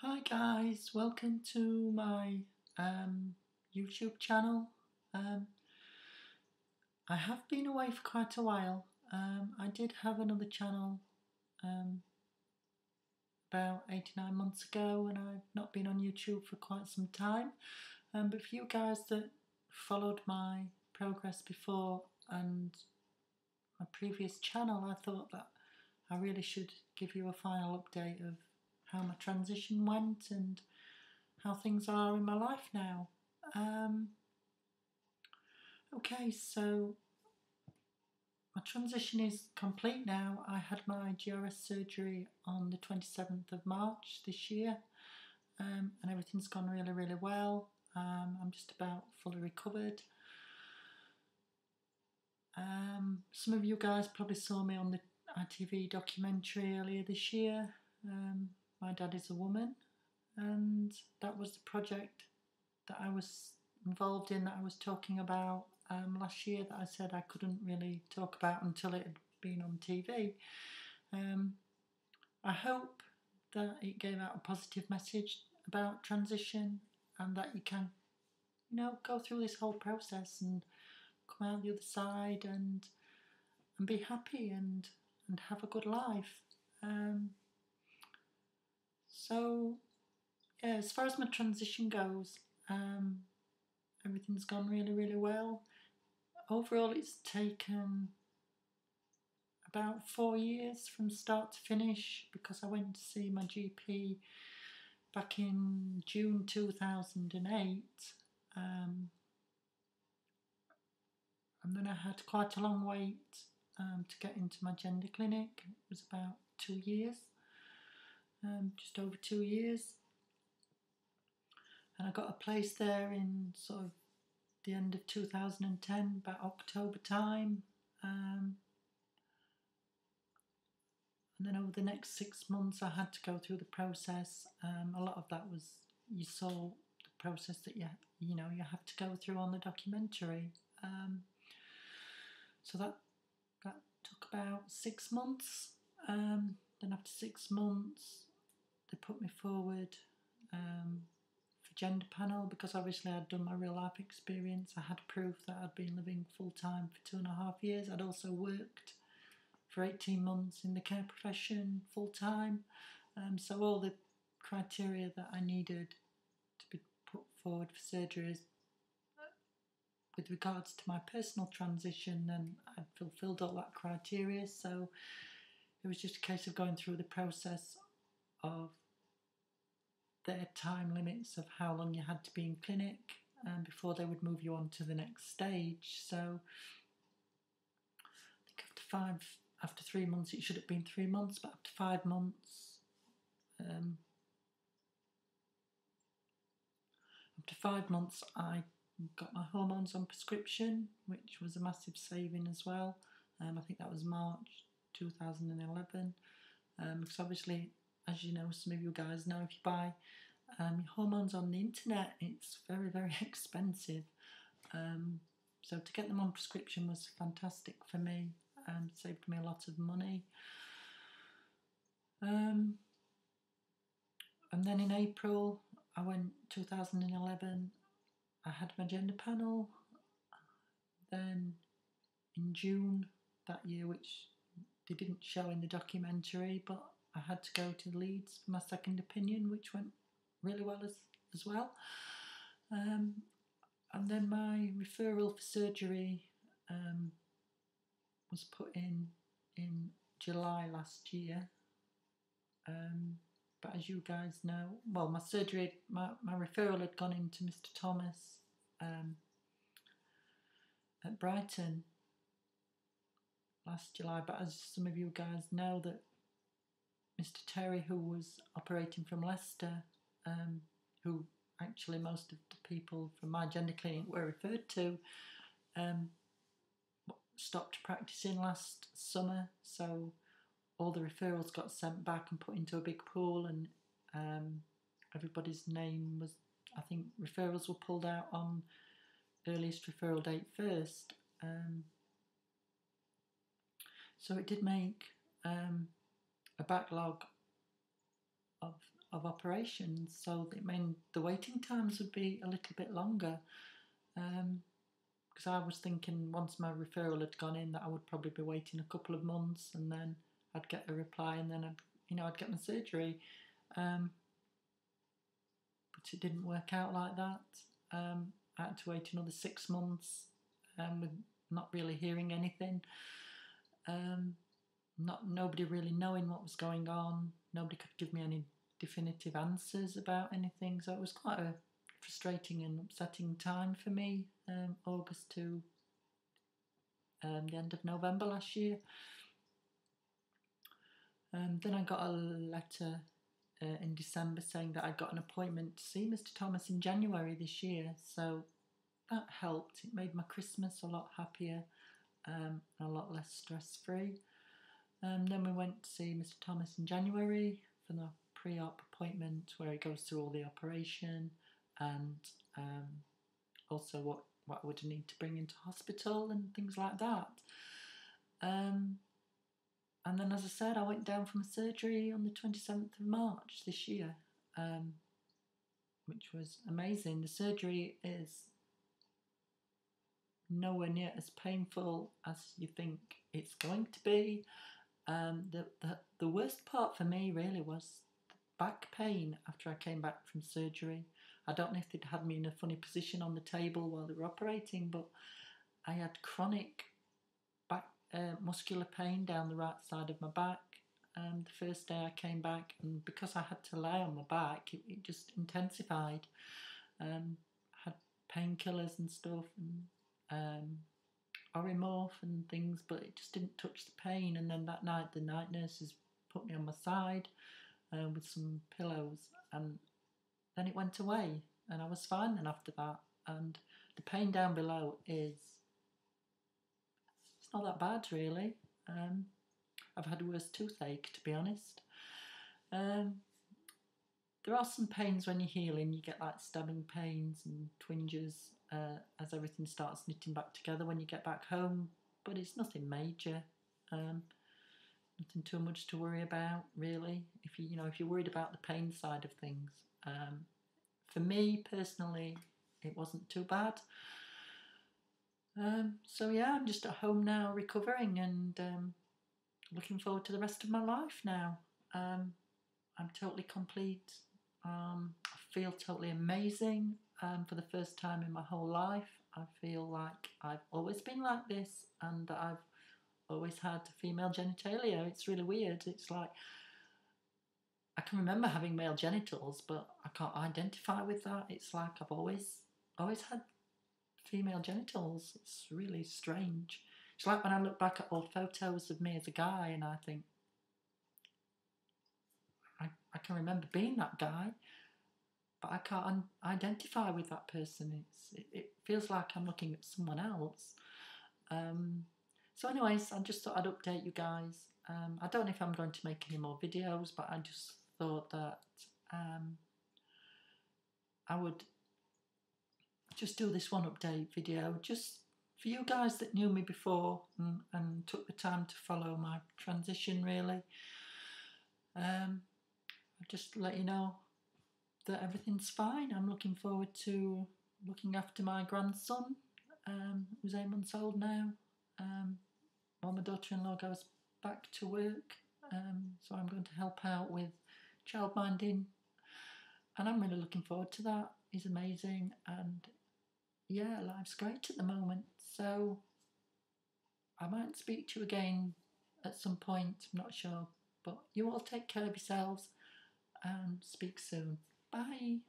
Hi guys, welcome to my YouTube channel. I have been away for quite a while. I did have another channel about 8 or 9 months ago, and I've not been on YouTube for quite some time. But for you guys that followed my progress before and my previous channel, I thought that I really should give you a final update of how my transition went and how things are in my life now. Okay, so my transition is complete now. I had my GRS surgery on the 27th of March this year, and everything's gone really well. I'm just about fully recovered. Some of you guys probably saw me on the ITV documentary earlier this year, My Dad is a Woman, and that was the project that I was involved in, that I was talking about last year, that I said I couldn't really talk about until it had been on TV. I hope that it gave out a positive message about transition, and that you can, go through this whole process and come out the other side and be happy and have a good life. So yeah, as far as my transition goes, everything's gone really well. Overall, it's taken about 4 years from start to finish, because I went to see my GP back in June 2008, and then I had quite a long wait to get into my gender clinic. It was about 2 years, just over 2 years, and I got a place there in sort of the end of 2010, about October time. And then over the next 6 months, I had to go through the process. A lot of that was, you saw the process that you have to go through on the documentary. So that took about 6 months. Then after 6 months, they put me forward for gender panel, because obviously I'd done my real life experience. I had proof that I'd been living full time for 2.5 years. I'd also worked for 18 months in the care profession full time. So all the criteria that I needed to be put forward for surgeries with regards to my personal transition, and I'd fulfilled all that criteria. So it was just a case of going through the process of their time limits of how long you had to be in clinic before they would move you on to the next stage. So I think after 3 months, it should have been 3 months, but after 5 months, I got my hormones on prescription, which was a massive saving as well. I think that was March 2011, because obviously, as you know, some of you guys know, if you buy your hormones on the internet, it's very expensive. So to get them on prescription was fantastic for me, and saved me a lot of money. And then in April, 2011, I had my gender panel. Then in June that year, which they didn't show in the documentary, but I had to go to Leeds for my second opinion, which went really well as well. And then my referral for surgery was put in July last year. But as you guys know, well, my referral had gone into Mr. Thomas at Brighton last July. But as some of you guys know, that Mr. Terry, who was operating from Leicester, who actually most of the people from my gender clinic were referred to, stopped practicing last summer. So all the referrals got sent back and put into a big pool, and everybody's name was, I think referrals were pulled out on earliest referral date first. So it did make a backlog of of operations, so it meant the waiting times would be a little bit longer. Because I was thinking once my referral had gone in that I would probably be waiting a couple of months, and then I'd get a reply, and then I'd get my surgery. But it didn't work out like that. I had to wait another 6 months with not really hearing anything. Nobody really knowing what was going on. Nobody could give me any definitive answers about anything. So it was quite a frustrating and upsetting time for me, August to the end of November last year. Then I got a letter in December saying that I got an appointment to see Mr. Thomas in January this year, so that helped. It made my Christmas a lot happier and a lot less stress-free. Then we went to see Mr. Thomas in January for the pre-op appointment where he goes through all the operation and also what I would need to bring into hospital and things like that. And then, as I said, I went down from surgery on the 27th of March this year, which was amazing. The surgery is nowhere near as painful as you think it's going to be. The worst part for me really was back pain after I came back from surgery. I don't know if they'd had me in a funny position on the table while they were operating, but I had chronic back muscular pain down the right side of my back. The first day I came back, and because I had to lie on my back, it just intensified. Had painkillers and stuff, and Orimorph and things, but it just didn't touch the pain. And then that night, the night nurses put me on my side with some pillows, and then it went away, and I was fine then after that. And the pain down below it's not that bad really. I've had a worse toothache, to be honest. There are some pains when you're healing. You get like stabbing pains and twinges as everything starts knitting back together when you get back home, but it's nothing major. Nothing too much to worry about, really. If you're worried about the pain side of things, for me personally, it wasn't too bad. So yeah, I'm just at home now, recovering, and looking forward to the rest of my life now. I'm totally complete. I feel totally amazing. For the first time in my whole life, I feel like I've always been like this, and that I've always had female genitalia. It's really weird. It's like I can remember having male genitals, but I can't identify with that. It's like I've always had female genitals. It's really strange. It's like when I look back at old photos of me as a guy, and I think I can remember being that guy, but I can't identify with that person. It feels like I'm looking at someone else. So anyways, I just thought I'd update you guys. I don't know if I'm going to make any more videos, but I just thought that I would just do this one update video just for you guys that knew me before and took the time to follow my transition, really. Just let you know that everything's fine. I'm looking forward to looking after my grandson, who's 8 months old now, while my daughter-in-law goes back to work. So I'm going to help out with childminding, and I'm really looking forward to that. He's amazing, and yeah, life's great at the moment. So I might speak to you again at some point, I'm not sure, but you all take care of yourselves and speak soon. Bye.